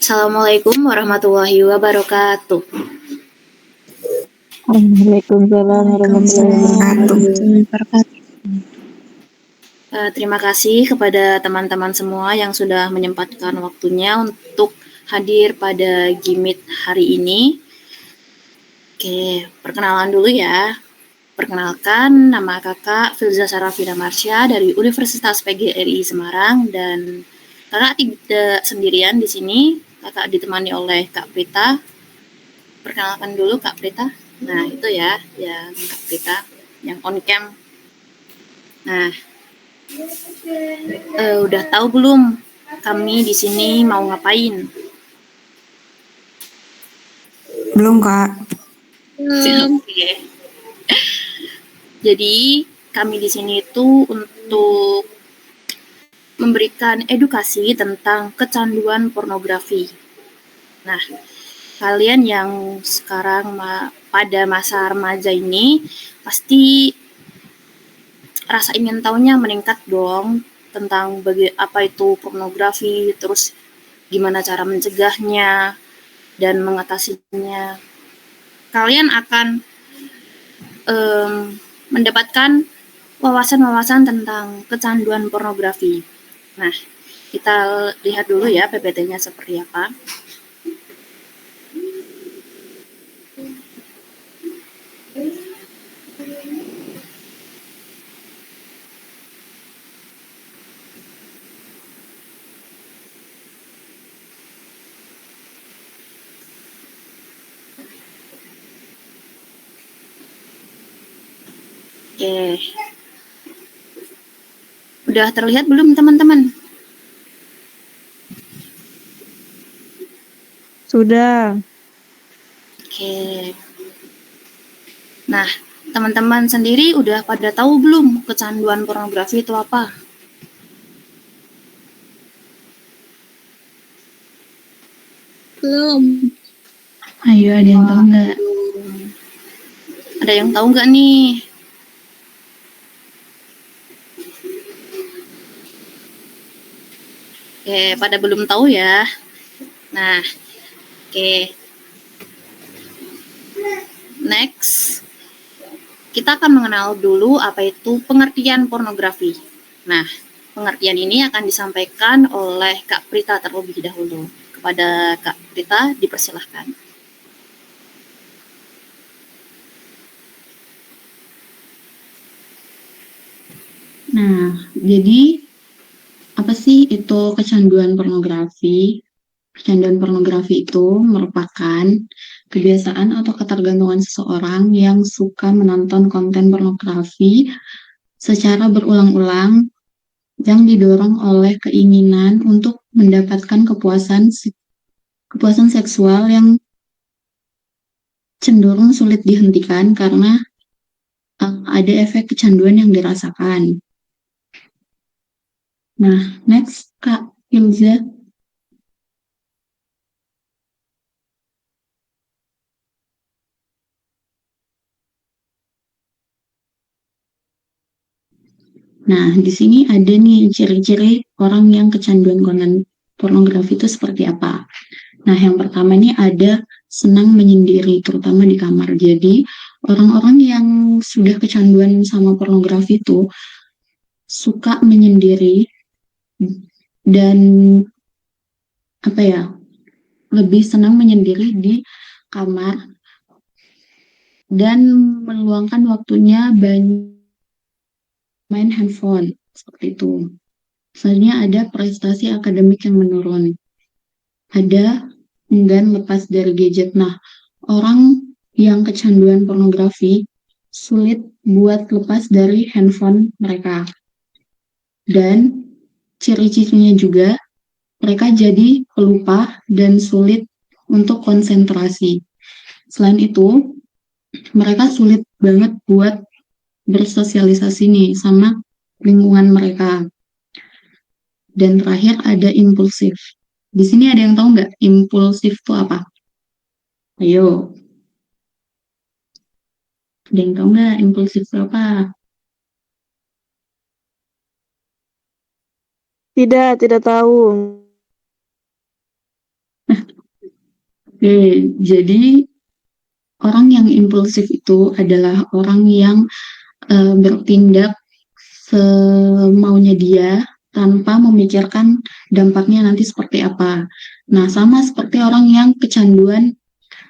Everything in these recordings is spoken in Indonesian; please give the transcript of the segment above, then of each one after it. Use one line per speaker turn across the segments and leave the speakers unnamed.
Assalamualaikum warahmatullahi wabarakatuh.
Waalaikumsalam warahmatullahi wabarakatuh.
Terima kasih kepada teman-teman semua yang sudah menyempatkan waktunya untuk hadir pada Gimit hari ini. Oke, perkenalan dulu ya. Perkenalkan, nama kakak Filza Sarafina Marsya dari Universitas PGRI Semarang, dan kakak tidak sendirian di sini. Kakak ditemani oleh Kak Prita. Perkenalkan dulu Kak Prita. Nah, itu ya Kak Prita yang on cam. Nah, udah tahu belum kami di sini mau ngapain?
Belum, Kak.
Oke. Jadi kami di sini itu untuk memberikan edukasi tentang kecanduan pornografi. Nah, kalian yang sekarang pada masa remaja ini pasti rasa ingin tahunya meningkat dong tentang apa itu pornografi, terus gimana cara mencegahnya dan mengatasinya. Kalian akan mendapatkan wawasan-wawasan tentang kecanduan pornografi. Nah, kita lihat dulu ya PPT-nya seperti apa. Oke. Udah terlihat belum teman-teman?
Sudah.
Oke. Nah, teman-teman sendiri udah pada tahu belum kecanduan pornografi itu apa?
Belum. Ayo, ada yang tahu nggak?
Ada yang tahu nggak nih? Oke, pada belum tahu ya. Nah, oke. Next, kita akan mengenal dulu apa itu pengertian pornografi. Nah, pengertian ini akan disampaikan oleh Kak Prita terlebih dahulu. Kepada Kak Prita, dipersilahkan.
Nah, jadi apa sih itu kecanduan pornografi? Kecanduan pornografi itu merupakan kebiasaan atau ketergantungan seseorang yang suka menonton konten pornografi secara berulang-ulang yang didorong oleh keinginan untuk mendapatkan kepuasan seksual yang cenderung sulit dihentikan karena ada efek kecanduan yang dirasakan. Nah, next, Kak Ilza. Nah, di sini ada nih ciri-ciri orang yang kecanduan konten pornografi itu seperti apa. Nah, yang pertama nih ada senang menyendiri, terutama di kamar. Jadi, orang-orang yang sudah kecanduan sama pornografi itu suka menyendiri dan apa ya, lebih senang menyendiri di kamar dan meluangkan waktunya banyak main handphone, seperti itu. Selanjutnya ada prestasi akademik yang menurun. Ada enggan lepas dari gadget. Nah, orang yang kecanduan pornografi sulit buat lepas dari handphone mereka. Dan ciri-cirinya juga mereka jadi pelupa dan sulit untuk konsentrasi. Selain itu, mereka sulit banget buat bersosialisasi nih sama lingkungan mereka. Dan terakhir ada impulsif. Di sini ada yang tahu nggak impulsif itu apa? Ayo. Ada yang tahu nggak impulsif itu apa?
Tidak tahu.
Jadi orang yang impulsif itu adalah orang yang bertindak semaunya dia tanpa memikirkan dampaknya nanti seperti apa. Nah, sama seperti orang yang kecanduan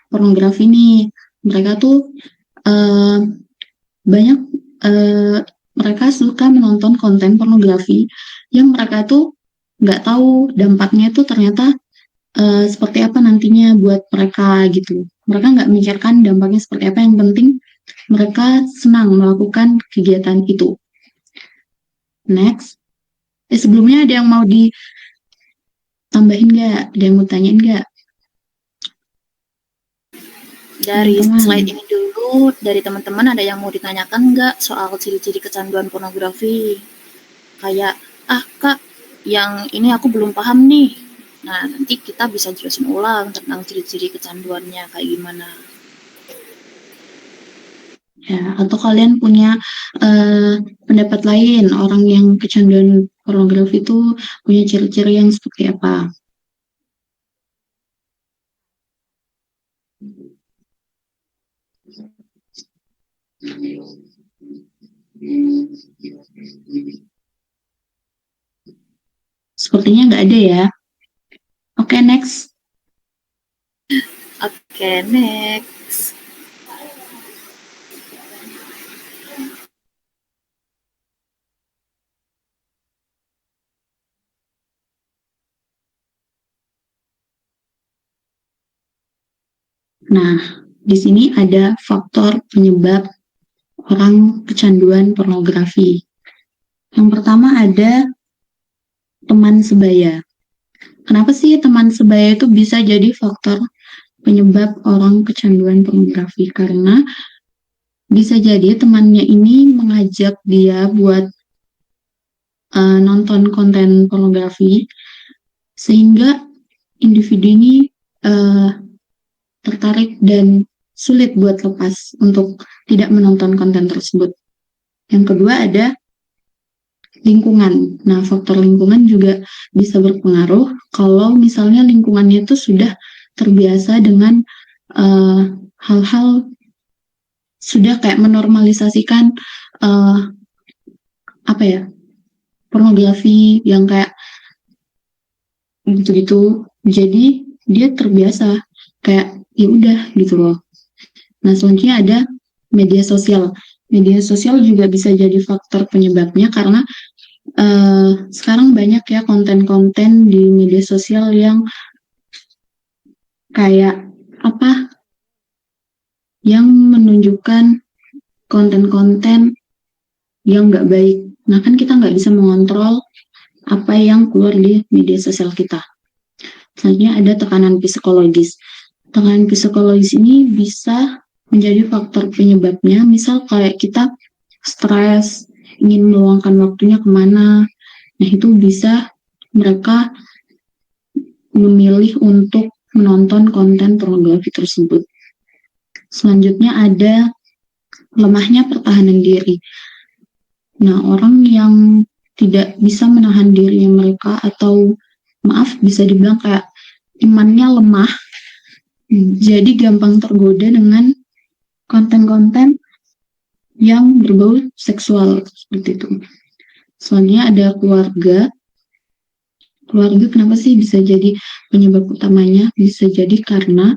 pornografi nih. Mereka tuh eh, banyak mereka suka menonton konten pornografi yang mereka tuh nggak tahu dampaknya itu ternyata seperti apa nantinya buat mereka gitu. Mereka nggak memikirkan dampaknya seperti apa, yang penting mereka senang melakukan kegiatan itu. Next. Sebelumnya ada yang mau ditambahin nggak? Ada yang mau tanyain nggak?
Dari
Teman-teman.
slide ini dulu, dari teman-teman ada yang mau ditanyakan nggak soal ciri-ciri kecanduan pornografi? Kayak, Kak, yang ini aku belum paham nih. Nah, nanti kita bisa jelasin ulang tentang ciri-ciri kecanduannya kayak gimana.
Ya, atau kalian punya pendapat lain, orang yang kecanduan pornografi itu punya ciri-ciri yang seperti apa? Sepertinya nggak ada ya. Oke, next.
Oke, next.
Nah, di sini ada faktor penyebab orang kecanduan pornografi. Yang pertama ada teman sebaya. Kenapa sih teman sebaya itu bisa jadi faktor penyebab orang kecanduan pornografi? Karena bisa jadi temannya ini mengajak dia buat nonton konten pornografi, sehingga individu ini tertarik dan sulit buat lepas untuk tidak menonton konten tersebut. Yang kedua ada lingkungan. Nah, faktor lingkungan juga bisa berpengaruh kalau misalnya lingkungannya itu sudah terbiasa dengan hal-hal sudah kayak menormalisasikan apa ya, pornografi yang kayak gitu-gitu. Jadi dia terbiasa kayak ya udah gitu loh. Nah, selanjutnya ada media sosial. Media sosial juga bisa jadi faktor penyebabnya karena sekarang banyak ya konten-konten di media sosial yang kayak apa, yang menunjukkan konten-konten yang nggak baik. Nah, kan kita nggak bisa mengontrol apa yang keluar di media sosial kita. Selanjutnya ada tekanan psikologis. Tekanan psikologis ini bisa menjadi faktor penyebabnya. Misal kayak kita stres, ingin meluangkan waktunya kemana. Nah, itu bisa mereka memilih untuk menonton konten pornografi tersebut. Selanjutnya ada lemahnya pertahanan diri. Nah, orang yang tidak bisa menahan dirinya mereka, atau maaf bisa dibilang kayak imannya lemah, jadi gampang tergoda dengan konten-konten yang berbau seksual seperti itu. Selanjutnya ada keluarga. Keluarga kenapa sih bisa jadi penyebab utamanya? Bisa jadi karena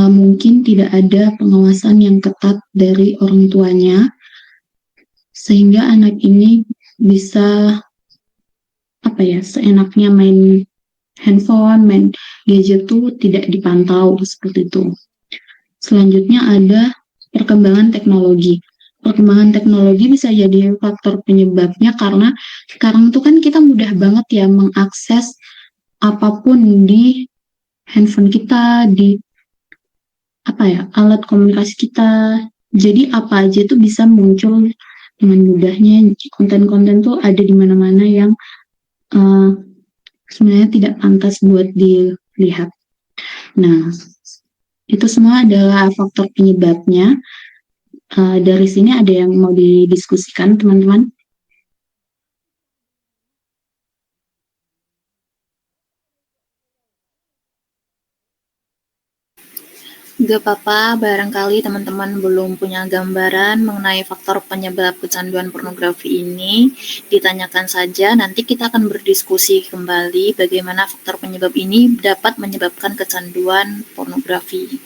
mungkin tidak ada pengawasan yang ketat dari orang tuanya, sehingga anak ini bisa apa ya, seenaknya main handphone, main gadget tuh tidak dipantau seperti itu. Selanjutnya ada perkembangan teknologi. Perkembangan teknologi bisa jadi faktor penyebabnya karena sekarang tuh kan kita mudah banget ya mengakses apapun di handphone kita, di apa ya, alat komunikasi kita. Jadi apa aja tuh bisa muncul dengan mudahnya. Konten-konten tuh ada di mana-mana yang sebenarnya tidak pantas buat dilihat. Nah, itu semua adalah faktor penyebabnya. Dari sini ada yang mau didiskusikan, teman-teman?
Gak apa-apa, barangkali teman-teman belum punya gambaran mengenai faktor penyebab kecanduan pornografi ini, ditanyakan saja, nanti kita akan berdiskusi kembali bagaimana faktor penyebab ini dapat menyebabkan kecanduan pornografi.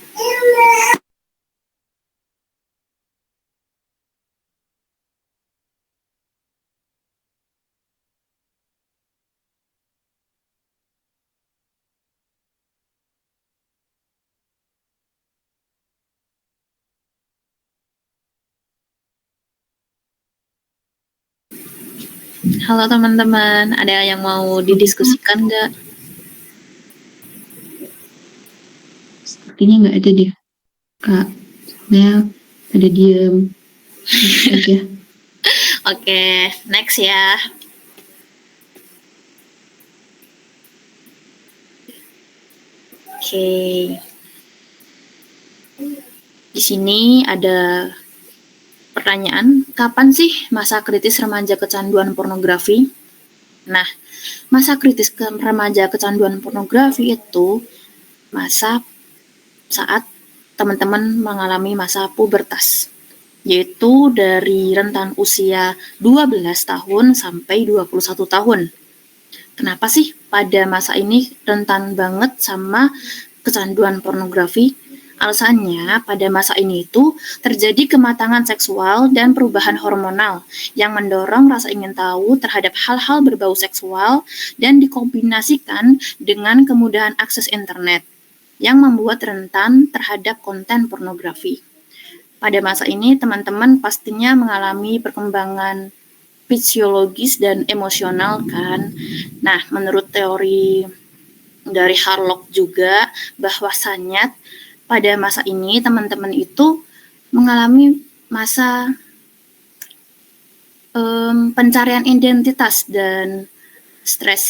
Halo teman-teman, ada yang mau didiskusikan nggak?
Sepertinya nggak ada deh, Kak. Ya, ada diem aja.
Oke, next ya. Oke. Di sini ada pertanyaan, kapan sih masa kritis remaja kecanduan pornografi? Nah, masa kritis remaja kecanduan pornografi itu masa saat teman-teman mengalami masa pubertas, yaitu dari rentan usia 12 tahun sampai 21 tahun. Kenapa sih pada masa ini rentan banget sama kecanduan pornografi? Alasannya, pada masa ini itu terjadi kematangan seksual dan perubahan hormonal yang mendorong rasa ingin tahu terhadap hal-hal berbau seksual dan dikombinasikan dengan kemudahan akses internet yang membuat rentan terhadap konten pornografi. Pada masa ini, teman-teman pastinya mengalami perkembangan fisiologis dan emosional kan. Nah, menurut teori dari Harlock juga bahwasannya pada masa ini teman-teman itu mengalami masa pencarian identitas dan stres,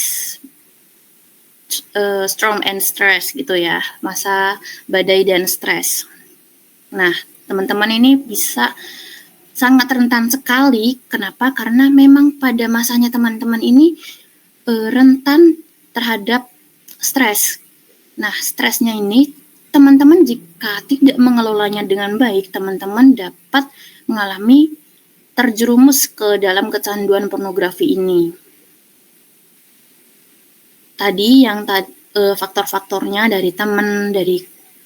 storm and stress gitu ya, masa badai dan stres. Nah, teman-teman ini bisa sangat rentan sekali. Kenapa? Karena memang pada masanya teman-teman ini rentan terhadap stres. Nah, stresnya ini teman-teman jika tidak mengelolanya dengan baik, teman-teman dapat mengalami terjerumus ke dalam kecanduan pornografi ini. Tadi yang faktor-faktornya dari teman, dari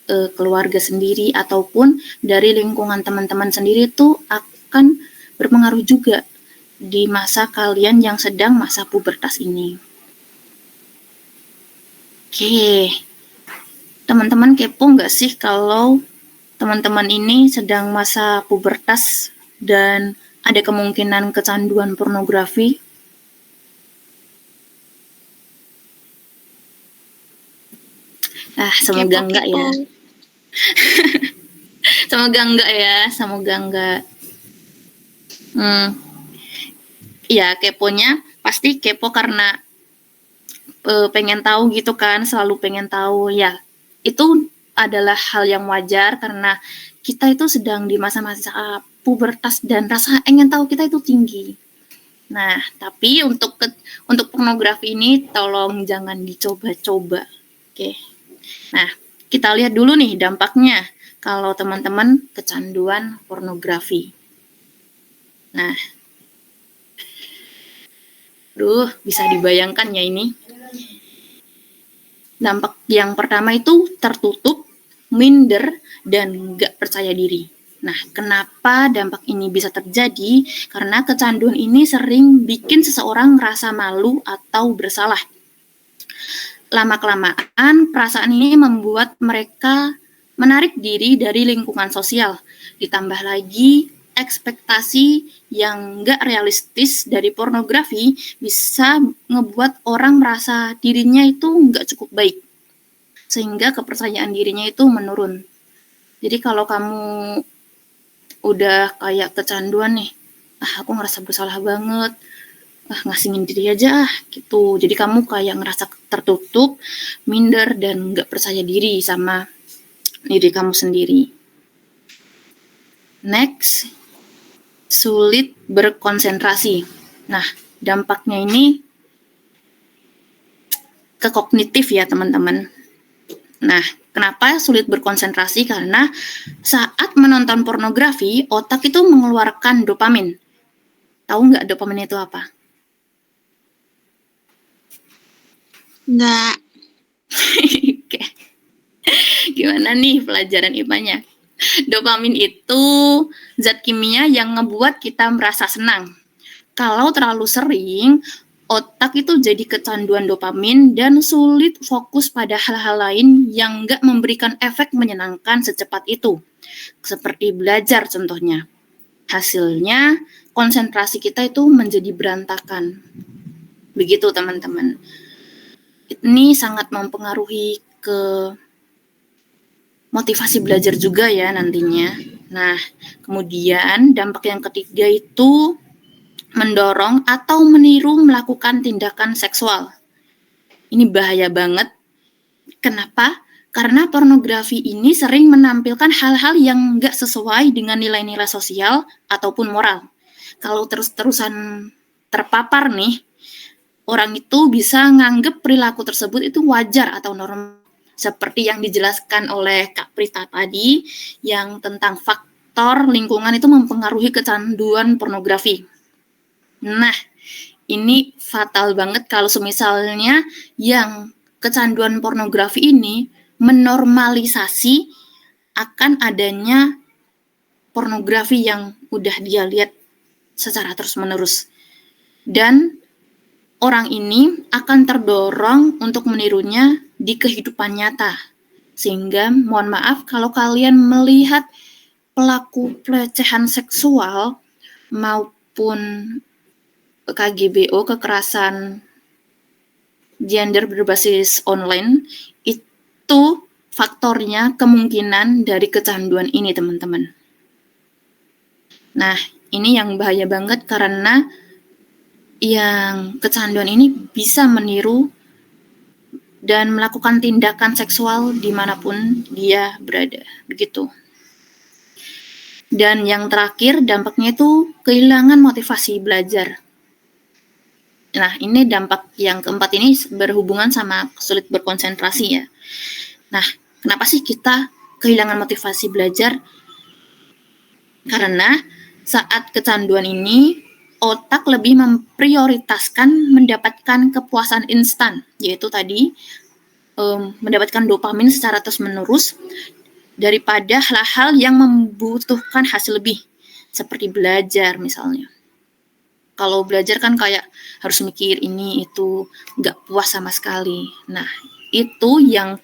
keluarga sendiri, ataupun dari lingkungan teman-teman sendiri itu akan berpengaruh juga di masa kalian yang sedang masa pubertas ini. Oke, teman-teman kepo nggak sih kalau teman-teman ini sedang masa pubertas dan ada kemungkinan kecanduan pornografi? Semoga enggak ya. Semoga enggak ya, semoga enggak. Ya, keponya pasti kepo karena pengen tahu gitu kan, selalu pengen tahu ya. Itu adalah hal yang wajar karena kita itu sedang di masa-masa pubertas dan rasa ingin tahu kita itu tinggi. Nah, tapi untuk pornografi ini tolong jangan dicoba-coba. Oke. Nah, kita lihat dulu nih dampaknya kalau teman-teman kecanduan pornografi. Nah, bisa dibayangkan ya ini. Dampak yang pertama itu tertutup, minder, dan nggak percaya diri. Nah, kenapa dampak ini bisa terjadi? Karena kecanduan ini sering bikin seseorang merasa malu atau bersalah. Lama-kelamaan, perasaan ini membuat mereka menarik diri dari lingkungan sosial. Ditambah lagi, ekspektasi yang nggak realistis dari pornografi bisa ngebuat orang merasa dirinya itu nggak cukup baik. Sehingga kepercayaan dirinya itu menurun. Jadi kalau kamu udah kayak kecanduan nih, aku ngerasa bersalah banget, ngasingin diri aja gitu. Jadi kamu kayak ngerasa tertutup, minder, dan nggak percaya diri sama diri kamu sendiri. Next, sulit berkonsentrasi. Nah, dampaknya ini ke kognitif ya teman-teman. Nah, Kenapa sulit berkonsentrasi? Karena saat menonton pornografi, otak itu mengeluarkan dopamin. Tahu nggak dopamin itu apa?
Enggak.
Oke. Gimana nih pelajaran IPA-nya? Dopamin itu zat kimia yang ngebuat kita merasa senang. Kalau terlalu sering, otak itu jadi kecanduan dopamin dan sulit fokus pada hal-hal lain yang nggak memberikan efek menyenangkan secepat itu. Seperti belajar contohnya. Hasilnya, konsentrasi kita itu menjadi berantakan. Begitu teman-teman. Ini sangat mempengaruhi ke motivasi belajar juga ya nantinya. Nah, kemudian dampak yang ketiga itu mendorong atau meniru melakukan tindakan seksual. Ini bahaya banget. Kenapa? Karena pornografi ini sering menampilkan hal-hal yang nggak sesuai dengan nilai-nilai sosial ataupun moral. Kalau terus-terusan terpapar nih, orang itu bisa nganggep perilaku tersebut itu wajar atau normal. Seperti yang dijelaskan oleh Kak Prita tadi, yang tentang faktor lingkungan itu mempengaruhi kecanduan pornografi. Nah, ini fatal banget kalau semisalnya yang kecanduan pornografi ini menormalisasi akan adanya pornografi yang udah dia lihat secara terus-menerus. Dan orang ini akan terdorong untuk menirunya di kehidupan nyata. Sehingga mohon maaf kalau kalian melihat pelaku pelecehan seksual maupun KGBO, kekerasan gender berbasis online, itu faktornya kemungkinan dari kecanduan ini, teman-teman. Nah, ini yang bahaya banget karena yang kecanduan ini bisa meniru dan melakukan tindakan seksual dimanapun dia berada, begitu. Dan yang terakhir, dampaknya itu kehilangan motivasi belajar. Nah, ini dampak yang keempat ini berhubungan sama sulit berkonsentrasi ya. Nah, kenapa sih kita kehilangan motivasi belajar? Karena saat kecanduan ini, otak lebih memprioritaskan mendapatkan kepuasan instan, yaitu tadi mendapatkan dopamin secara terus-menerus daripada hal-hal yang membutuhkan hasil lebih, seperti belajar misalnya. Kalau belajar kan kayak harus mikir ini itu, nggak puas sama sekali. Nah, itu yang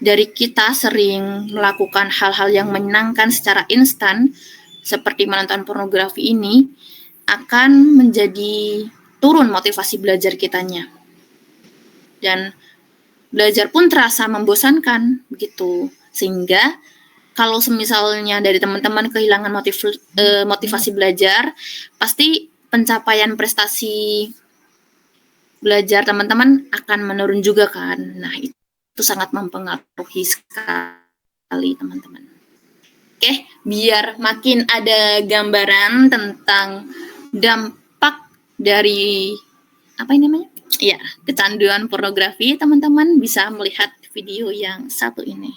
dari kita sering melakukan hal-hal yang menyenangkan secara instan, seperti menonton pornografi ini, akan menjadi turun motivasi belajar kitanya. Dan belajar pun terasa membosankan, begitu. Sehingga kalau misalnya dari teman-teman kehilangan motivasi belajar, pasti pencapaian prestasi belajar teman-teman akan menurun juga kan. Nah, itu sangat mempengaruhi sekali teman-teman. Oke, biar makin ada gambaran tentang dampak dari apa ini namanya? Ya, kecanduan pornografi, teman-teman bisa melihat video yang satu ini.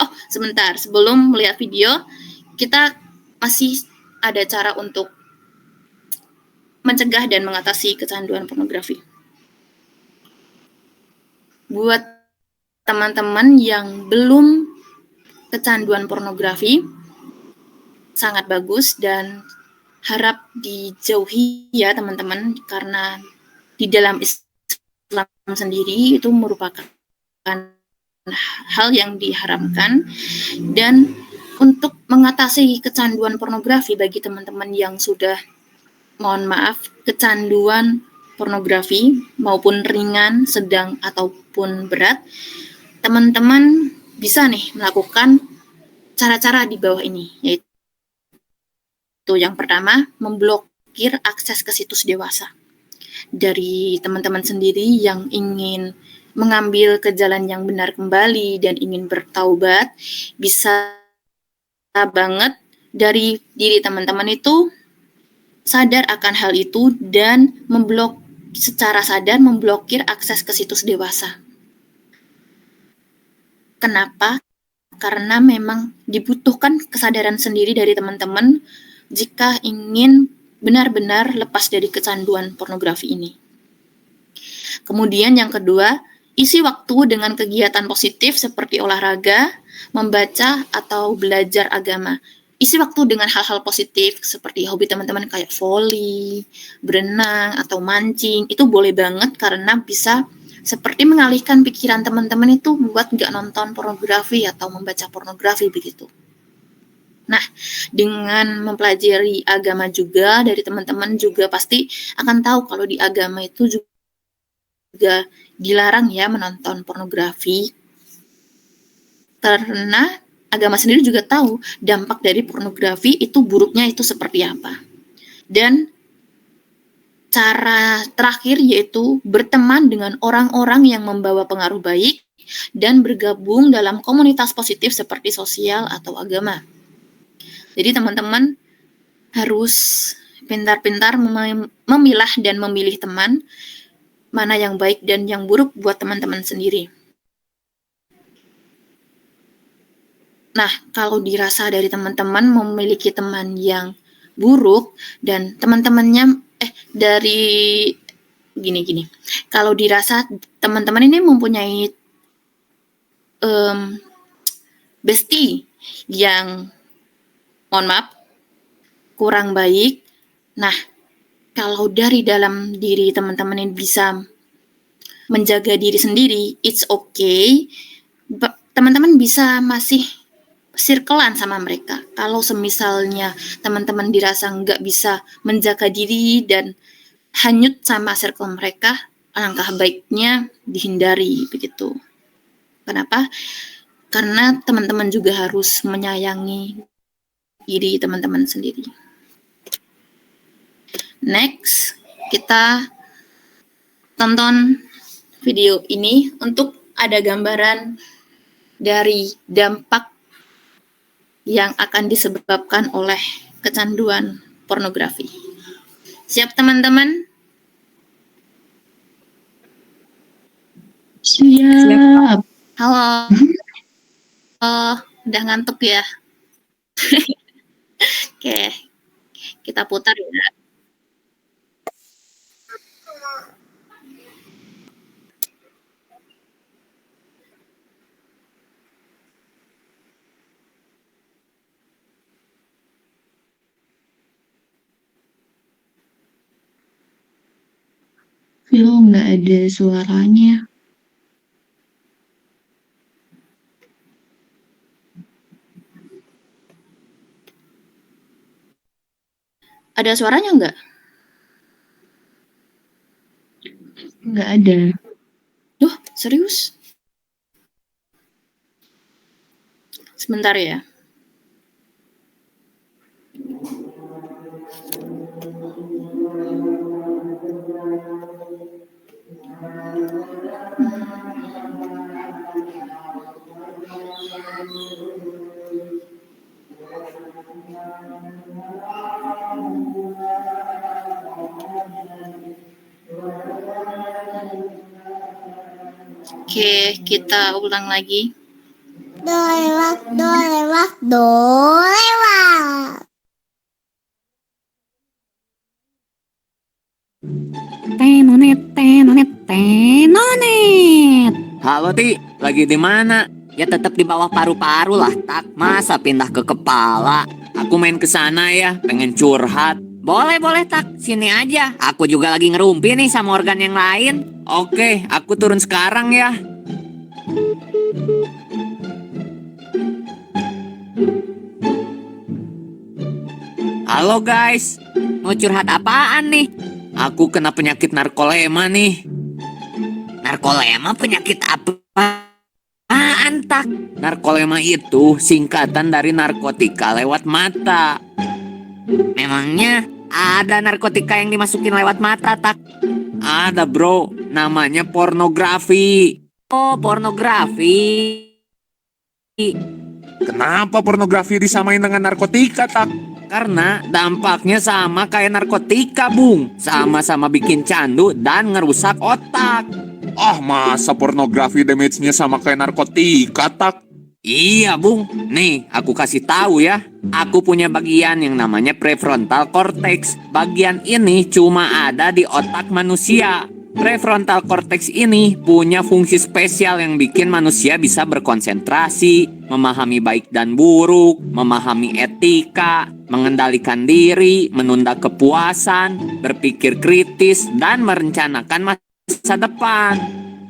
Oh, sebentar, sebelum melihat video, kita masih ada cara untuk mencegah dan mengatasi kecanduan pornografi. Buat teman-teman yang belum kecanduan pornografi, sangat bagus dan harap dijauhi ya teman-teman, karena di dalam Islam sendiri itu merupakan hal yang diharamkan. Dan untuk mengatasi kecanduan pornografi bagi teman-teman yang sudah, mohon maaf, kecanduan pornografi maupun ringan, sedang ataupun berat, teman-teman bisa nih melakukan cara-cara di bawah ini, yaitu yang pertama, memblokir akses ke situs dewasa. Dari teman-teman sendiri yang ingin mengambil ke jalan yang benar kembali dan ingin bertaubat, bisa banget dari diri teman-teman itu sadar akan hal itu dan secara sadar memblokir akses ke situs dewasa. Kenapa? Karena memang dibutuhkan kesadaran sendiri dari teman-teman jika ingin benar-benar lepas dari kecanduan pornografi ini. Kemudian yang kedua, isi waktu dengan kegiatan positif seperti olahraga, membaca, atau belajar agama. Isi waktu dengan hal-hal positif seperti hobi teman-teman kayak voli, berenang, atau mancing. Itu boleh banget karena bisa seperti mengalihkan pikiran teman-teman itu buat nggak nonton pornografi atau membaca pornografi begitu. Nah, dengan mempelajari agama juga dari teman-teman juga pasti akan tahu kalau di agama itu juga dilarang ya menonton pornografi. Karena agama sendiri juga tahu dampak dari pornografi itu buruknya itu seperti apa. Dan cara terakhir yaitu berteman dengan orang-orang yang membawa pengaruh baik dan bergabung dalam komunitas positif seperti sosial atau agama. Jadi teman-teman harus pintar-pintar memilah dan memilih teman mana yang baik dan yang buruk buat teman-teman sendiri. Nah, kalau dirasa dari teman-teman memiliki teman yang buruk dan teman-temannya dari gini. Kalau dirasa teman-teman ini mempunyai bestie yang mohon maaf kurang baik. Nah, kalau dari dalam diri teman-teman ini bisa menjaga diri sendiri, it's okay. Teman-teman bisa masih circle-an sama mereka. Kalau semisalnya teman-teman dirasa nggak bisa menjaga diri dan hanyut sama circle mereka, alangkah baiknya dihindari begitu. Kenapa? Karena teman-teman juga harus menyayangi diri teman-teman sendiri. Next, kita tonton video ini untuk ada gambaran dari dampak yang akan disebabkan oleh kecanduan pornografi. Siap teman-teman?
Siap.
Halo. Udah ngantuk ya? Oke, kita putar ya.
Film nggak ada suaranya.
Ada suaranya nggak?
Nggak ada.
Duh, serius? Sebentar ya. Oke, kita ulang lagi.
Dolewak.
Tenonet. Halo Ti, lagi di mana? Ya tetap di bawah paru-paru lah, tak masa pindah ke kepala. Aku main ke sana ya, pengen curhat. Boleh tak, sini aja. Aku juga lagi ngerumpi nih sama organ yang lain. Oke, aku turun sekarang ya. Halo guys, mau curhat apaan nih? Aku kena penyakit narkolema nih. Narkolema penyakit apaan tak? Narkolema itu singkatan dari narkotika lewat mata. Memangnya ada narkotika yang dimasukin lewat mata tak? Ada bro, namanya pornografi. Oh, pornografi.
Kenapa pornografi disamain dengan narkotika, tak?
Karena dampaknya sama kayak narkotika, Bung. Sama-sama bikin candu dan ngerusak otak.
Ah, masa pornografi damage-nya sama kayak narkotika, tak?
Iya, Bung. Nih, aku kasih tahu ya. Aku punya bagian yang namanya prefrontal cortex. Bagian ini cuma ada di otak manusia. Prefrontal cortex ini punya fungsi spesial yang bikin manusia bisa berkonsentrasi, memahami baik dan buruk, memahami etika, mengendalikan diri, menunda kepuasan, berpikir kritis, dan merencanakan masa depan.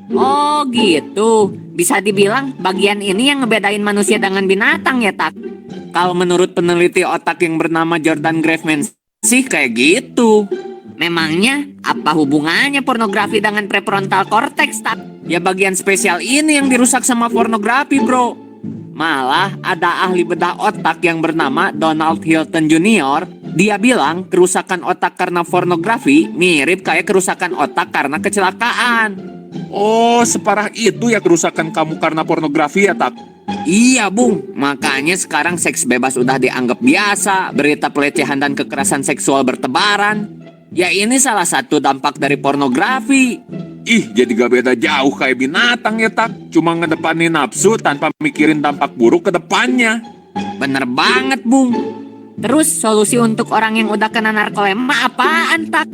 Oh gitu. Bisa dibilang bagian ini yang ngebedain manusia dengan binatang ya, Tak? Kalau menurut peneliti otak yang bernama Jordan Grafman sih kayak gitu. Memangnya apa hubungannya pornografi dengan prefrontal cortex, Tak? Ya bagian spesial ini yang dirusak sama pornografi, bro. Malah ada ahli bedah otak yang bernama Donald Hilton Jr. Dia bilang kerusakan otak karena pornografi mirip kayak kerusakan otak karena kecelakaan.
Oh, separah itu ya kerusakan kamu karena pornografi ya, tak?
Iya, Bung. Makanya sekarang seks bebas udah dianggap biasa, berita pelecehan dan kekerasan seksual bertebaran. Ya ini salah satu dampak dari pornografi.
Ih, jadi gak beda jauh kayak binatang ya, tak? Cuma ngedepanin nafsu tanpa mikirin dampak buruk ke depannya.
Bener banget, Bung. Terus solusi untuk orang yang udah kena narkolepma apaan, Tak?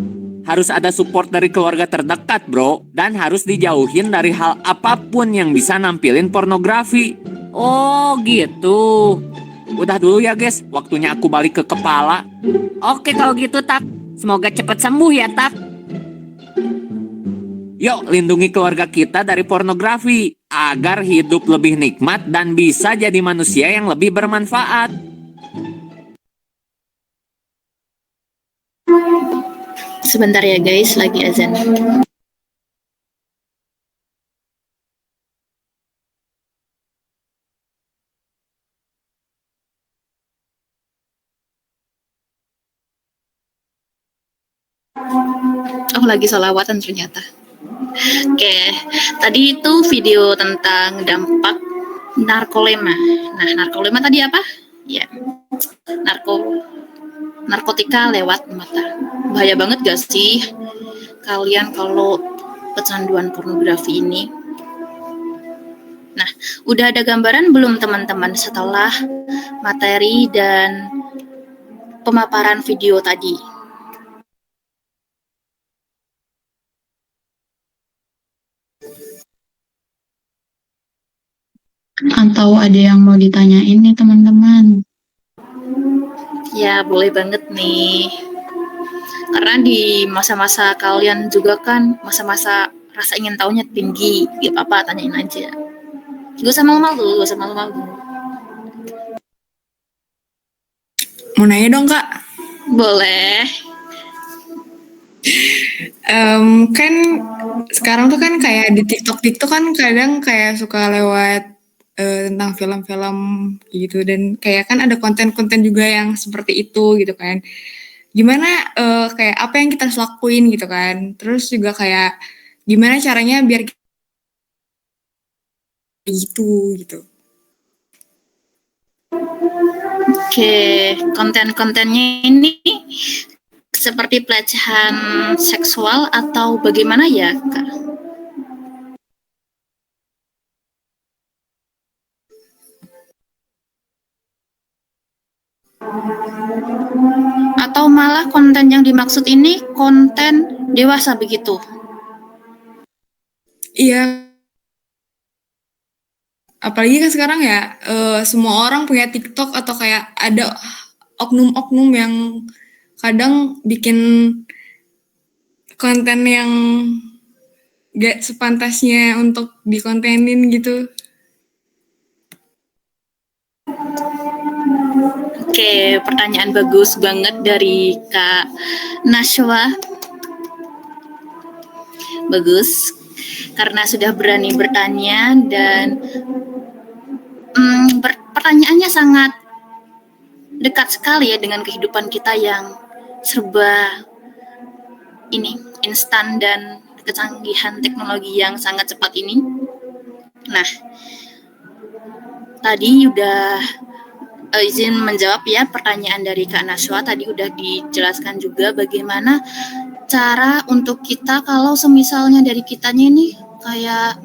Harus ada support dari keluarga terdekat, bro. Dan harus dijauhin dari hal apapun yang bisa nampilin pornografi. Oh gitu. Udah dulu ya guys, waktunya aku balik ke kepala. Oke kalau gitu, Tak. Semoga cepat sembuh ya, Tak. Yuk lindungi keluarga kita dari pornografi agar hidup lebih nikmat dan bisa jadi manusia yang lebih bermanfaat.
Sebentar ya guys, lagi azan. Oh, lagi sholawatan ternyata. Oke, tadi itu video tentang dampak narkolepma. Nah, narkolepma tadi apa? Ya, narkotika lewat mata. Bahaya banget gak sih kalian kalau kecanduan pornografi ini? Nah, udah ada gambaran belum teman-teman setelah materi dan pemaparan video tadi?
Atau ada yang mau ditanyain nih teman-teman?
Ya, boleh banget nih. Karena di masa-masa kalian juga kan masa-masa rasa ingin tahunya tinggi. Gak apa-apa, tanyain aja. Gak usah malu-malu, gak usah malu-malu.
Mau nanya dong, Kak.
Boleh.
Kan sekarang tuh kan kayak di TikTok kan kadang kayak suka lewat tentang film-film gitu, dan kayak kan ada konten-konten juga yang seperti itu gitu kan. Gimana kayak apa yang kita harus lakuin gitu kan. Terus juga kayak gimana caranya biar gitu.
Oke, konten-kontennya ini seperti pelecehan seksual atau bagaimana ya, Kak? Atau malah konten yang dimaksud ini konten dewasa begitu?
Iya. Apalagi kan sekarang ya semua orang punya TikTok atau kayak ada oknum-oknum yang kadang bikin konten yang gak sepantasnya untuk dikontenin gitu.
Oke, pertanyaan bagus banget dari Kak Nashwa. Bagus, karena sudah berani bertanya dan pertanyaannya sangat dekat sekali ya dengan kehidupan kita yang serba ini instan dan kecanggihan teknologi yang sangat cepat ini. Nah, tadi udah izin menjawab ya pertanyaan dari Kak Nashwa. Tadi udah dijelaskan juga bagaimana cara untuk kita kalau semisalnya dari kitanya ini kayak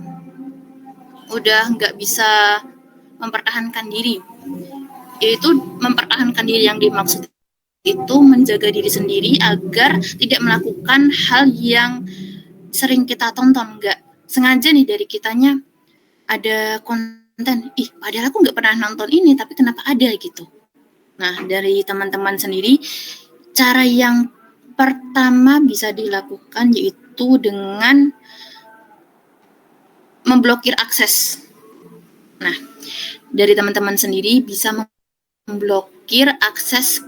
udah nggak bisa mempertahankan diri. Yaitu mempertahankan diri yang dimaksud itu menjaga diri sendiri agar tidak melakukan hal yang sering kita tonton. Nggak sengaja nih dari kitanya ada konten, ih padahal aku nggak pernah nonton ini, tapi kenapa ada gitu. Nah, dari teman-teman sendiri, cara yang pertama bisa dilakukan yaitu dengan memblokir akses. Nah, dari teman-teman sendiri bisa memblokir akses,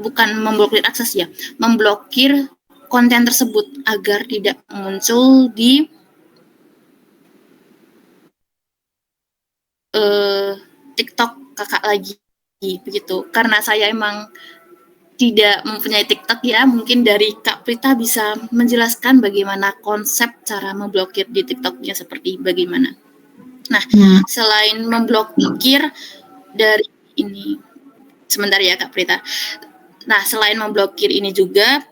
bukan memblokir akses ya, memblokir konten tersebut agar tidak muncul di TikTok kakak lagi begitu. Karena saya emang tidak mempunyai TikTok ya, mungkin dari Kak Prita bisa menjelaskan bagaimana konsep cara memblokir di TikToknya seperti bagaimana. Nah, selain memblokir dari ini, sebentar ya Kak Prita. Nah, selain memblokir ini juga,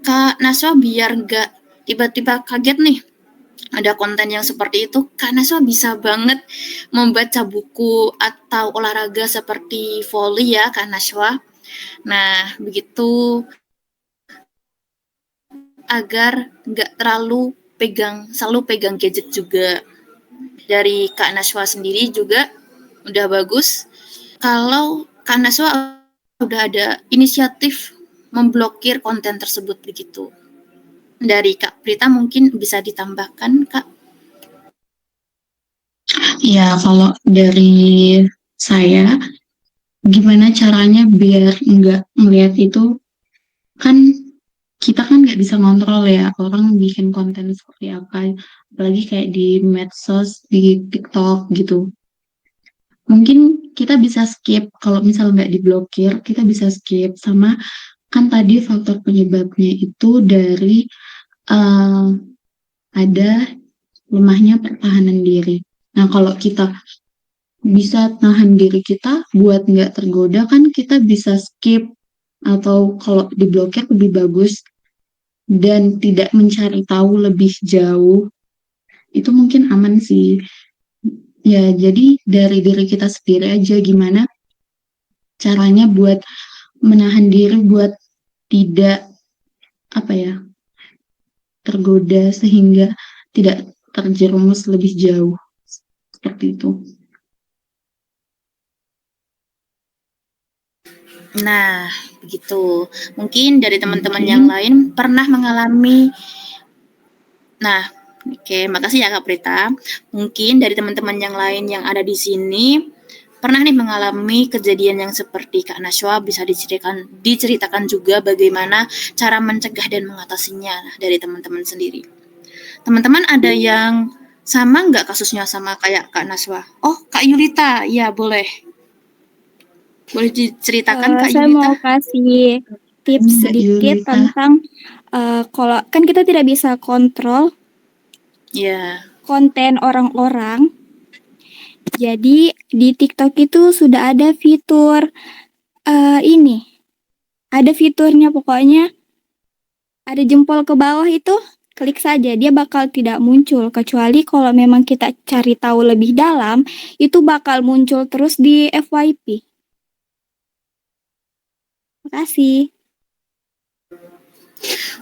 Kak Naswa biar nggak tiba-tiba kaget nih, ada konten yang seperti itu, Kak Naswa bisa banget membaca buku atau olahraga seperti volley ya Kak Naswa. Nah, begitu agar nggak selalu pegang gadget juga. Dari Kak Naswa sendiri juga udah bagus. Kalau Kak Naswa udah ada inisiatif memblokir konten tersebut begitu. Dari Kak Prita mungkin bisa ditambahkan, Kak.
Ya, kalau dari saya, gimana caranya biar nggak ngeliat itu, kan kita kan nggak bisa ngontrol ya orang bikin konten seperti apa, apalagi kayak di medsos, di TikTok gitu. Mungkin kita bisa skip, kalau misal nggak diblokir, kita bisa skip. Sama kan tadi faktor penyebabnya itu dari ada lemahnya pertahanan diri. Nah, kalau kita bisa tahan diri kita buat nggak tergoda, kan kita bisa skip, atau kalau diblokir lebih bagus, dan tidak mencari tahu lebih jauh, itu mungkin aman sih. Ya, jadi dari diri kita sendiri aja gimana caranya buat menahan diri buat tidak tergoda sehingga tidak terjerumus lebih jauh seperti itu.
Nah, begitu. Mungkin dari teman-teman yang lain pernah mengalami. Nah, oke, makasih ya Kak Prita. Mungkin dari teman-teman yang lain yang ada di sini pernah nih mengalami kejadian yang seperti Kak Naswa, bisa diceritakan juga bagaimana cara mencegah dan mengatasinya dari teman-teman sendiri. Teman-teman ada yang sama nggak kasusnya sama kayak Kak Naswa? Oh, Kak Yulita, ya boleh. Boleh diceritakan Kak
Saya
Yulita?
mau kasih tips sedikit tentang kalau kan kita tidak bisa kontrol konten orang-orang. Jadi di TikTok itu sudah ada fitur ini. Ada fiturnya, pokoknya ada jempol ke bawah itu, klik saja, dia bakal tidak muncul. Kecuali kalau memang kita cari tahu lebih dalam, itu bakal muncul terus di FYP. Terima kasih.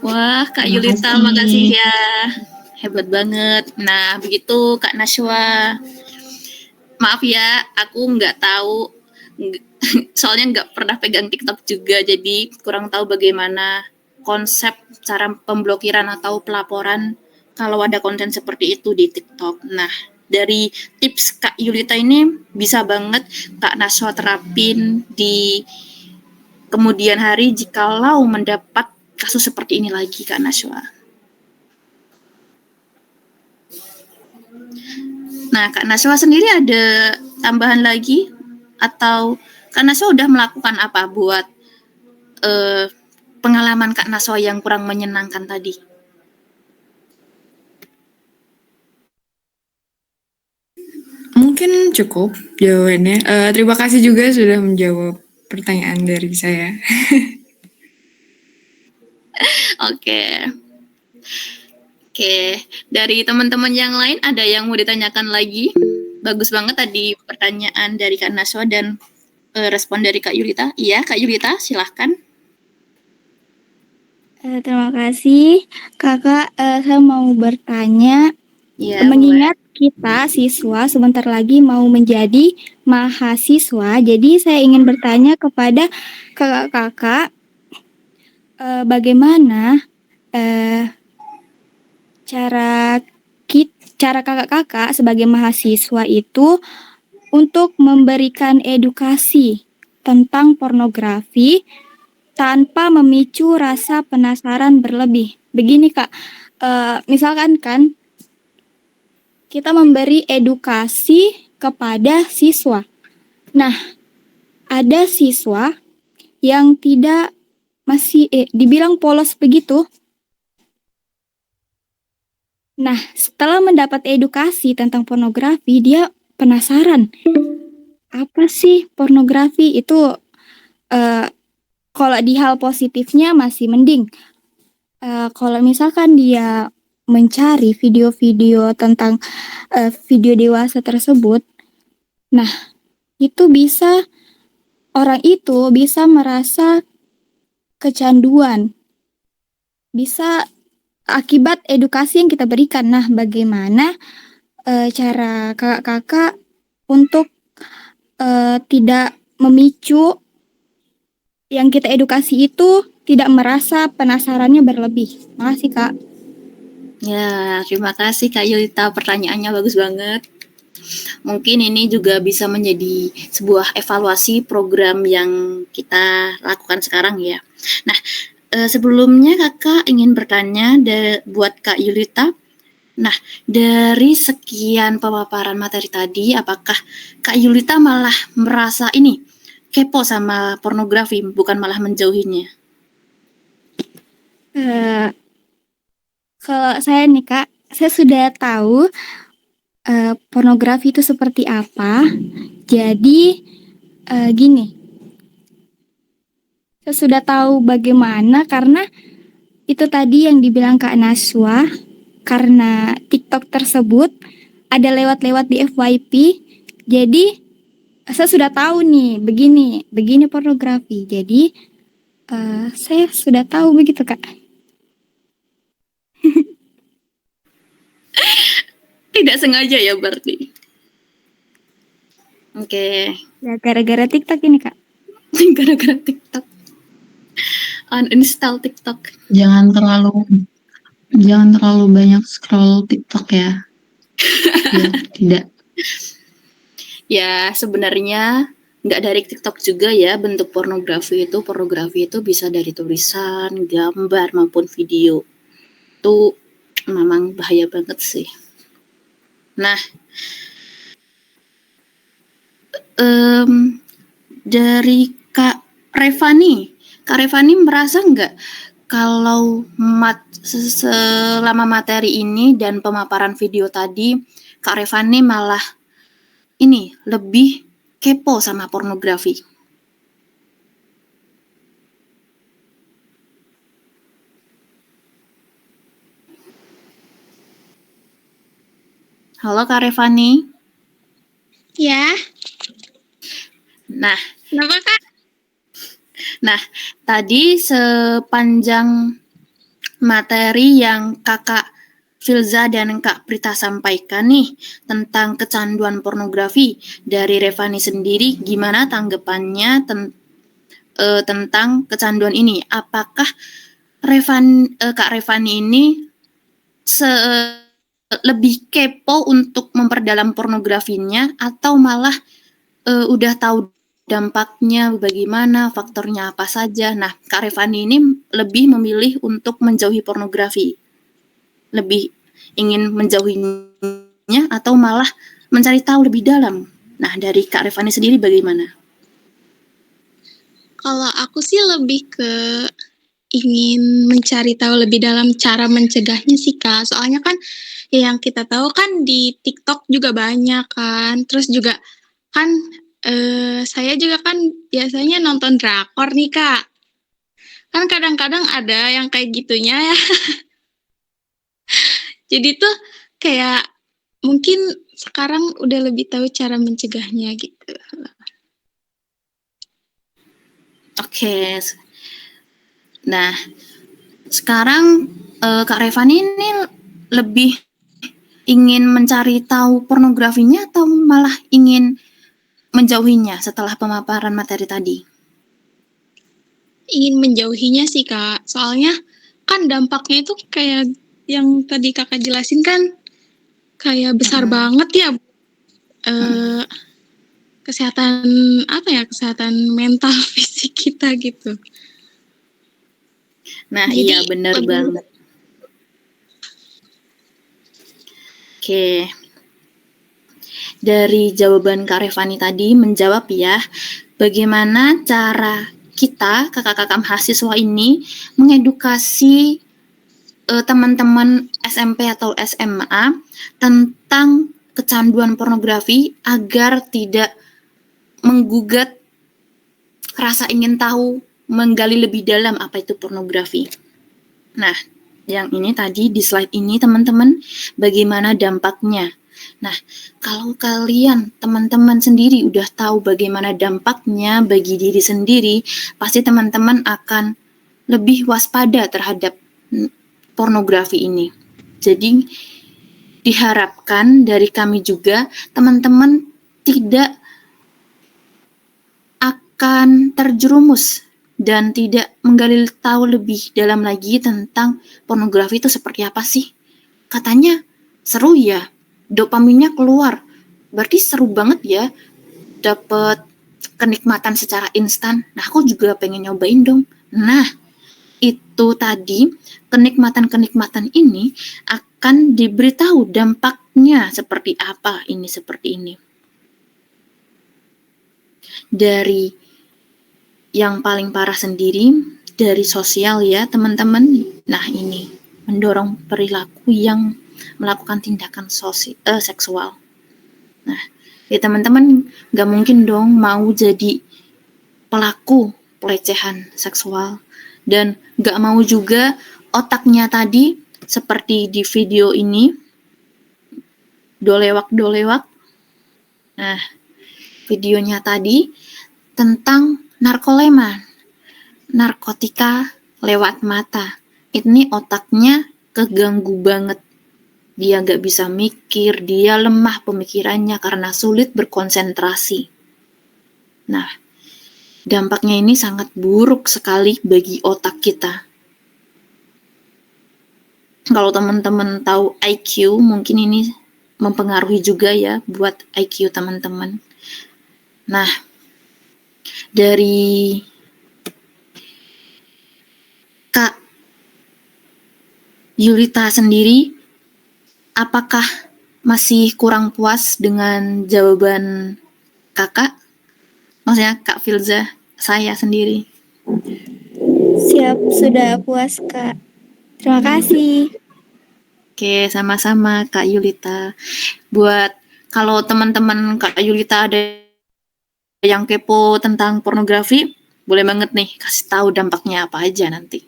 Wah, Kak Yulita, makasih ya. Hebat banget. Nah, begitu Kak Naswa. Maaf ya, aku nggak tahu. Soalnya nggak pernah pegang TikTok juga, jadi kurang tahu bagaimana konsep cara pemblokiran atau pelaporan kalau ada konten seperti itu di TikTok. Nah, dari tips Kak Yulita ini bisa banget Kak Naswa terapin di kemudian hari jikalau mendapat kasus seperti ini lagi Kak Naswa. Nah, Kak Naswa sendiri ada tambahan lagi atau Kak Naswa udah melakukan apa buat pengalaman Kak Naswa yang kurang menyenangkan tadi?
Mungkin cukup jawabannya. Terima kasih juga sudah menjawab pertanyaan dari saya.
Oke. Oke, dari teman-teman yang lain ada yang mau ditanyakan lagi? Bagus banget tadi pertanyaan dari Kak Naswa dan respon dari Kak Yulita. Iya, Kak Yulita, silahkan.
Terima kasih, Kakak. Saya mau bertanya,
Iya, boleh.
mengingat kita siswa sebentar lagi mau menjadi mahasiswa, jadi saya ingin bertanya kepada kakak-kakak, bagaimana cara kakak-kakak sebagai mahasiswa itu untuk memberikan edukasi tentang pornografi tanpa memicu rasa penasaran berlebih. Begini Kak, misalkan kan kita memberi edukasi kepada siswa. Nah, ada siswa yang tidak dibilang polos begitu. Nah, setelah mendapat edukasi tentang pornografi, dia penasaran. Apa sih pornografi itu? Kalau di hal positifnya masih mending. Kalau misalkan dia mencari video-video tentang video dewasa tersebut, nah itu orang itu bisa merasa kecanduan, bisa akibat edukasi yang kita berikan. Nah, bagaimana cara kakak-kakak untuk tidak memicu yang kita edukasi itu tidak merasa penasarannya berlebih? Makasih Kak.
Ya, terima kasih Kak Yulita, pertanyaannya bagus banget. Mungkin ini juga bisa menjadi sebuah evaluasi program yang kita lakukan sekarang ya. Nah, sebelumnya kakak ingin bertanya buat Kak Yulita. Nah, dari sekian pemaparan materi tadi, apakah Kak Yulita malah merasa ini kepo sama pornografi, bukan malah menjauhinya?
Kalau saya nih Kak, saya sudah tahu pornografi itu seperti apa. Jadi gini, saya sudah tahu bagaimana karena itu tadi yang dibilang Kak Naswa, karena TikTok tersebut ada lewat-lewat di FYP. Jadi saya sudah tahu nih, begini pornografi. Jadi saya sudah tahu begitu Kak.
Tidak sengaja ya berarti. Oke.
Ya, gara-gara TikTok ini Kak.
Gara-gara TikTok. Uninstall TikTok.
Jangan terlalu banyak scroll TikTok ya. Ya, tidak.
Ya, sebenarnya nggak dari TikTok juga ya bentuk pornografi itu. Pornografi itu bisa dari tulisan, gambar, maupun video. Itu memang bahaya banget sih. Nah, dari Kak Revani merasa nggak kalau selama materi ini dan pemaparan video tadi, Kak Revani malah ini lebih kepo sama pornografi? Halo Kak Revani.
Ya.
Nah,
Kenapa Kak?
Nah, tadi sepanjang materi yang Kakak Filza dan Kak Prita sampaikan nih tentang kecanduan pornografi, dari Revani sendiri gimana tanggapannya tentang kecanduan ini? Apakah Kak Revani ini lebih kepo untuk memperdalam pornografinya atau malah udah tahu dampaknya bagaimana, faktornya apa saja? Nah, Kak Revani ini lebih memilih untuk menjauhi pornografi. Lebih ingin menjauhinya atau malah mencari tahu lebih dalam? Nah, dari Kak Revani sendiri bagaimana?
Kalau aku sih lebih ke ingin mencari tahu lebih dalam cara mencegahnya sih Kak. Soalnya kan yang kita tahu kan di TikTok juga banyak kan. Terus juga kan saya juga kan biasanya nonton drakor nih Kak. Kan kadang-kadang ada yang kayak gitunya ya. Jadi tuh kayak mungkin sekarang udah lebih tahu cara mencegahnya gitu.
Oke. Nah, sekarang Kak Revani ini lebih ingin mencari tahu pornografinya atau malah ingin menjauhinya setelah pemaparan materi tadi?
Ingin menjauhinya sih Kak, soalnya kan dampaknya itu kayak yang tadi Kakak jelasin kan kayak besar banget ya, kesehatan kesehatan mental fisik kita gitu.
Nah,
Jadi
iya benar banget. Oke. Dari jawaban Kak Revani tadi menjawab ya, bagaimana cara kita, kakak-kakak mahasiswa ini, mengedukasi teman-teman SMP atau SMA tentang kecanduan pornografi agar tidak menggugat rasa ingin tahu, menggali lebih dalam apa itu pornografi. Nah, yang ini tadi di slide ini teman-teman, bagaimana dampaknya. Nah, kalau kalian teman-teman sendiri udah tahu bagaimana dampaknya bagi diri sendiri, pasti teman-teman akan lebih waspada terhadap pornografi ini. Jadi diharapkan dari kami juga teman-teman tidak akan terjerumus dan tidak menggali tahu lebih dalam lagi tentang pornografi itu seperti apa sih. Katanya seru ya, dopaminnya keluar. Berarti seru banget ya, dapat kenikmatan secara instan. Nah, aku juga pengen nyobain dong. Nah, itu tadi kenikmatan-kenikmatan ini akan diberitahu dampaknya seperti apa, ini seperti ini. Dari yang paling parah sendiri dari sosial ya teman-teman. Nah, ini mendorong perilaku yang melakukan tindakan seksual. Nah, ya teman-teman gak mungkin dong mau jadi pelaku pelecehan seksual dan gak mau juga otaknya tadi seperti di video ini dolewak-dolewak. Nah, videonya tadi tentang narkoleman, narkotika lewat mata. Ini otaknya keganggu banget. Dia gak bisa mikir, dia lemah pemikirannya karena sulit berkonsentrasi. Nah, dampaknya ini sangat buruk sekali bagi otak kita. Kalau teman-teman tahu IQ, mungkin ini mempengaruhi juga ya buat IQ teman-teman. Nah, dari Kak Yulita sendiri, apakah masih kurang puas dengan jawaban kakak? Maksudnya Kak Filza, saya sendiri.
Siap, sudah puas, Kak. Terima kasih.
Oke, sama-sama Kak Yulita. Buat kalau teman-teman Kak Yulita ada yang kepo tentang pornografi, boleh banget nih kasih tahu dampaknya apa aja nanti.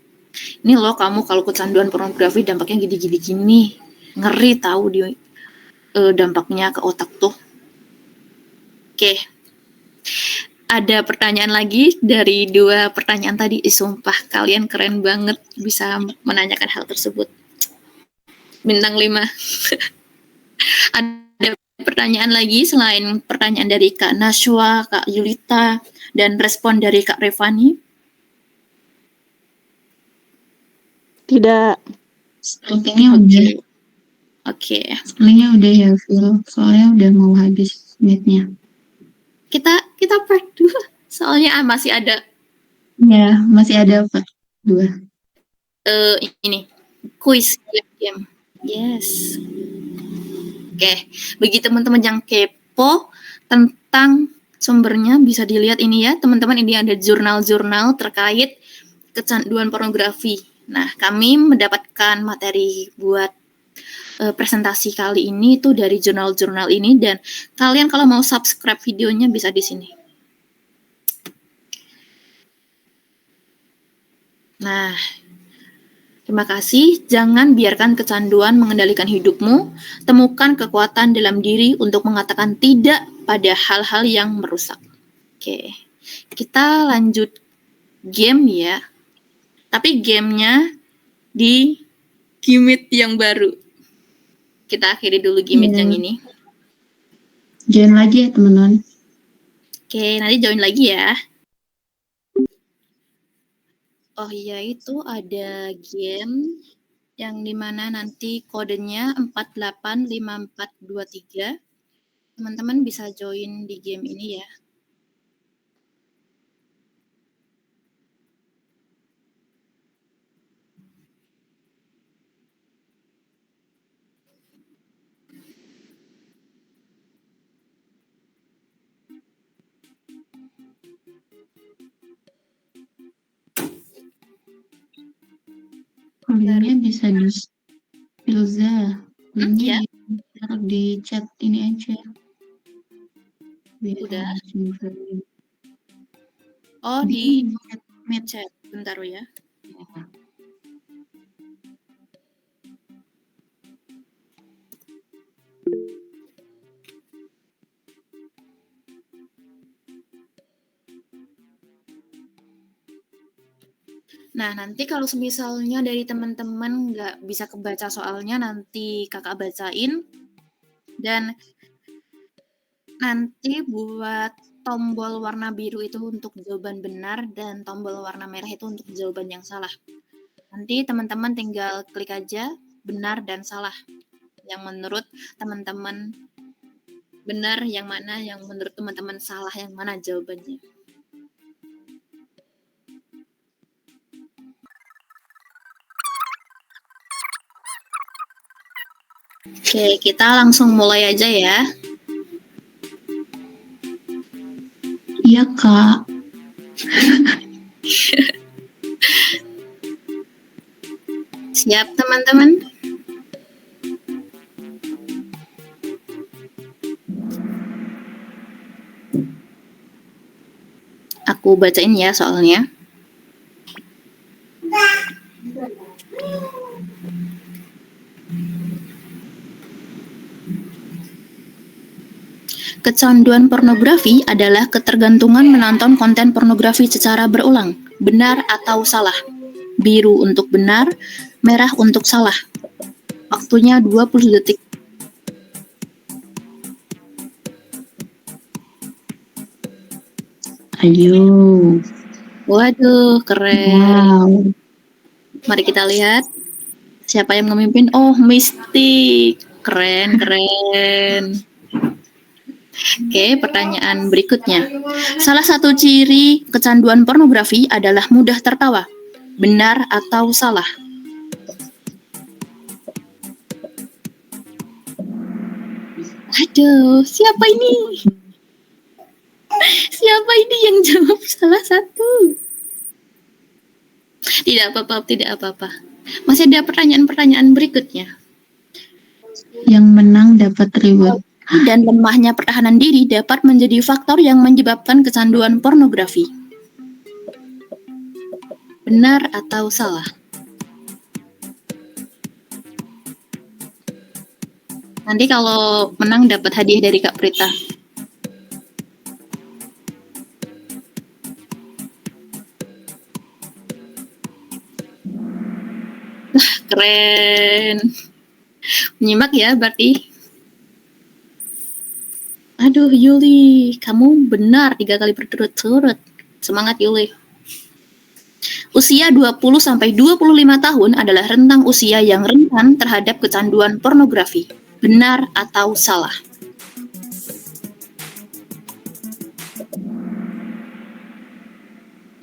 Ini loh kamu kalau kecanduan pornografi dampaknya gini-gini. Ngeri tahu dampaknya ke otak tuh. Oke. Ada pertanyaan lagi dari 2 pertanyaan tadi. Sumpah kalian keren banget bisa menanyakan hal tersebut. Bintang 5. Ada pertanyaan lagi selain pertanyaan dari Kak Nashwa, Kak Yulita, dan respon dari Kak Revani?
Tidak. Sepertinya udah.
Oke.
Sepertinya udah ya, Phil. Soalnya udah mau habis menitnya.
Kita part 2. Soalnya masih ada.
Ya, masih ada part 2.
Ini kuis game. Yes. Oke, bagi teman-teman yang kepo tentang sumbernya bisa dilihat ini ya, teman-teman. Ini ada jurnal-jurnal terkait kecanduan pornografi. Nah, kami mendapatkan materi buat presentasi kali ini itu dari jurnal-jurnal ini, dan kalian kalau mau subscribe videonya bisa di sini. Nah, Terima kasih. Jangan biarkan kecanduan mengendalikan hidupmu. Temukan kekuatan dalam diri untuk mengatakan tidak pada hal-hal yang merusak. Oke, kita lanjut game ya. Tapi gamenya di Gimit yang baru. Kita akhiri dulu Gimit yang ini.
Join lagi ya teman-teman.
Oke, nanti join lagi ya. Oh iya, itu ada game yang dimana nanti kodenya 485423. Teman-teman bisa join di game ini ya.
Linknya bisa di Pilza. Linknya
Ya.
ditaruh di chat ini aja. Biar
Udah.
langsung join.
Oh,
Di
di
chat meet.
chat. Bentar ya. Nah, nanti kalau misalnya dari teman-teman nggak bisa kebaca soalnya, nanti kakak bacain. Dan nanti buat tombol warna biru itu untuk jawaban benar, dan tombol warna merah itu untuk jawaban yang salah. Nanti teman-teman tinggal klik aja benar dan salah. Yang menurut teman-teman benar yang mana, yang menurut teman-teman salah yang mana jawabannya. Oke, kita langsung mulai aja ya.
Iya Kak.
Siap teman-teman? Aku bacain ya soalnya. Kecanduan pornografi adalah ketergantungan menonton konten pornografi secara berulang. Benar atau salah? Biru untuk benar, merah untuk salah. Waktunya 20 detik.
Ayo.
Waduh, keren.
Wow.
Mari kita lihat siapa yang memimpin. Oh, Mistik. Keren, keren. Oke, pertanyaan berikutnya. Salah satu ciri kecanduan pornografi adalah mudah tertawa. Benar atau salah? Aduh, siapa ini? Siapa ini yang jawab salah satu? Tidak apa-apa, tidak apa-apa. Masih ada pertanyaan-pertanyaan berikutnya.
Yang menang dapat reward.
Dan lemahnya pertahanan diri dapat menjadi faktor yang menyebabkan kecanduan pornografi. Benar atau salah? Nanti kalau menang dapat hadiah dari Kak Prita. Keren. Menyimak ya berarti. Aduh Yuli, kamu benar 3 kali berturut-turut. Semangat Yuli. Usia 20-25 tahun adalah rentang usia yang rentan terhadap kecanduan pornografi. Benar atau salah?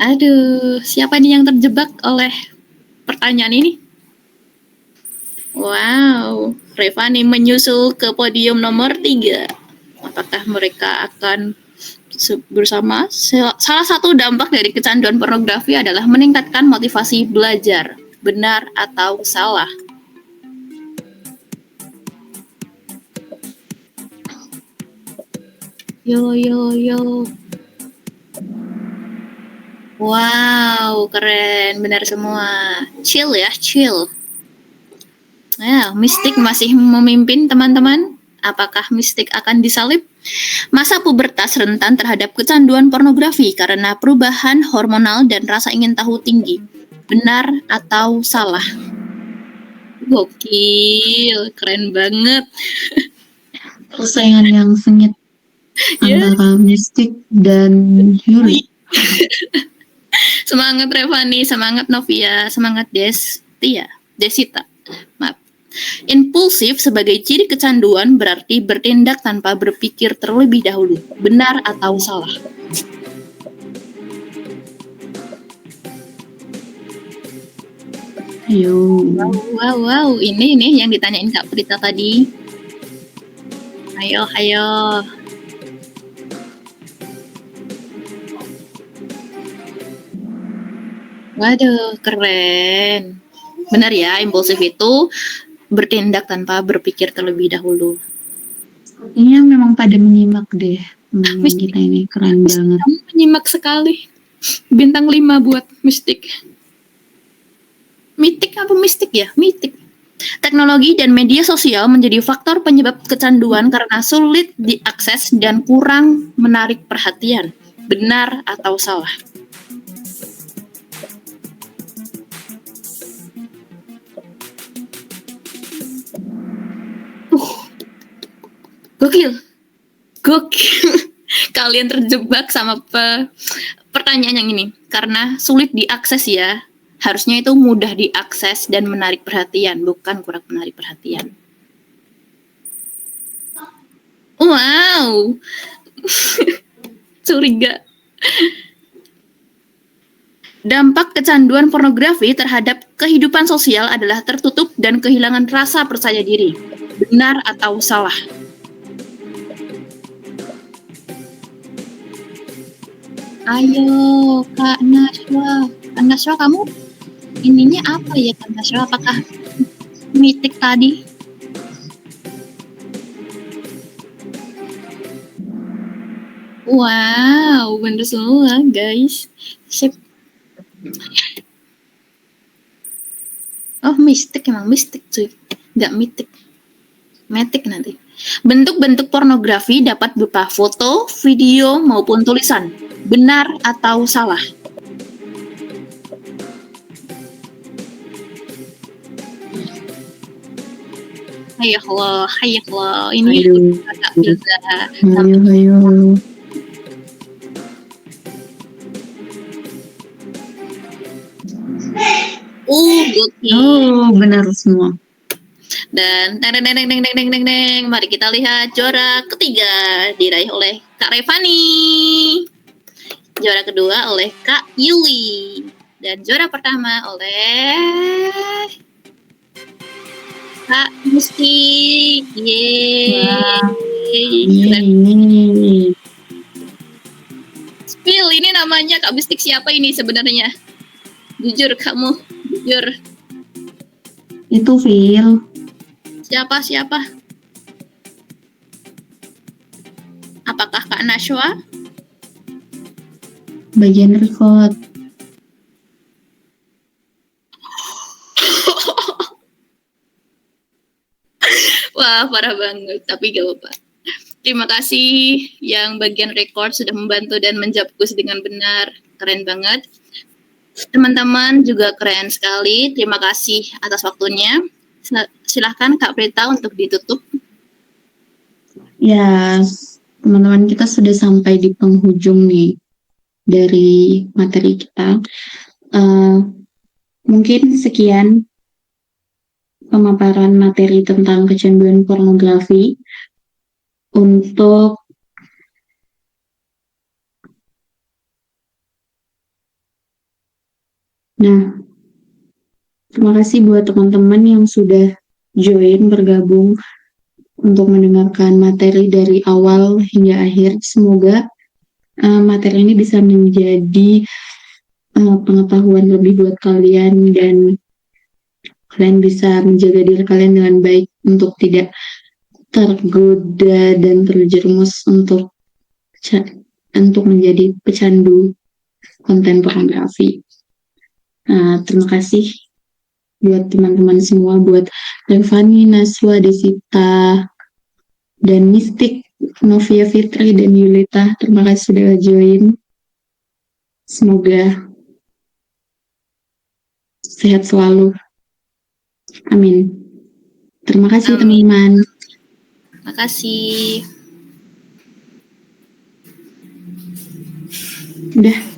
Aduh, siapa nih yang terjebak oleh pertanyaan ini? Wow, Revani menyusul ke podium nomor 3. Apakah mereka akan bersama? Salah satu dampak dari kecanduan pornografi adalah meningkatkan motivasi belajar. Benar atau salah? Yo. Wow, keren, benar semua. Chill ya, chill. Ya, mistik masih memimpin teman-teman. Apakah mistik akan disalib? Masa pubertas rentan terhadap kecanduan pornografi karena perubahan hormonal dan rasa ingin tahu tinggi. Benar atau salah? Gokil, keren banget.
Persaingan yang sengit
Ya.
antara mistik dan Yuri.
Semangat Revani, semangat Novia, semangat Desita. Maaf. Impulsif sebagai ciri kecanduan berarti bertindak tanpa berpikir terlebih dahulu. Benar atau salah?
Ayo.
Wow. Ini nih yang ditanyain Kak Prita tadi. Ayo. Waduh, keren. Benar ya, impulsif itu bertindak tanpa berpikir terlebih dahulu.
Ini memang pada menyimak deh. Kita ini keren banget.
Kamu menyimak sekali. Bintang 5 buat mistik. Mitik apa mistik ya? Mitik. Teknologi dan media sosial menjadi faktor penyebab kecanduan karena sulit diakses dan kurang menarik perhatian. Benar atau salah? Gokil. Kalian terjebak sama pertanyaan yang ini karena sulit diakses ya. Harusnya itu mudah diakses dan menarik perhatian, bukan kurang menarik perhatian. Wow. Curiga. Dampak kecanduan pornografi terhadap kehidupan sosial adalah tertutup dan kehilangan rasa percaya diri. Benar atau salah? Ayo, Kak Naswa. Kak Naswa, kamu ininya apa ya, Kak Naswa? Apakah mitik tadi? Wow, bener semua, guys. Sip. Oh, mistik emang mistik, cuy. Nggak mitik. Metik nanti. Bentuk-bentuk pornografi dapat berupa foto, video, maupun tulisan. Benar atau salah? Hayallah. Ini agak beda.
Ayo.
Gokil.
Oh, benar semua.
Dan mari kita lihat juara ketiga diraih oleh Kak Revani. Juara kedua oleh Kak Yuli. Dan juara pertama oleh Kak Musti. Yeay. Spill, ini namanya Kak Bistik siapa ini sebenarnya? Jujur kamu, jujur.
Itu Phil.
Siapa? Apakah Kak Nashwa?
Bagian record.
Wah, parah banget. Tapi gak apa-apa. Terima kasih yang bagian record sudah membantu dan menjawab kuis dengan benar. Keren banget. Teman-teman juga keren sekali. Terima kasih atas waktunya. Silahkan Kak Prita untuk ditutup.
Ya, teman-teman kita sudah sampai di penghujung nih dari materi kita. Mungkin sekian pemaparan materi tentang kecanduan pornografi. Terima kasih buat teman-teman yang sudah bergabung untuk mendengarkan materi dari awal hingga akhir. Semoga materi ini bisa menjadi pengetahuan lebih buat kalian dan kalian bisa menjaga diri kalian dengan baik untuk tidak tergoda dan terjerumus untuk menjadi pecandu konten pornografi. Nah, terima kasih buat teman-teman semua, buat Revani, Naswa, Desita, dan Mistik, Novia Fitri, dan Yulita. Terima kasih sudah join. Semoga sehat selalu. Amin. Terima kasih teman-teman.
Makasih.
Udah.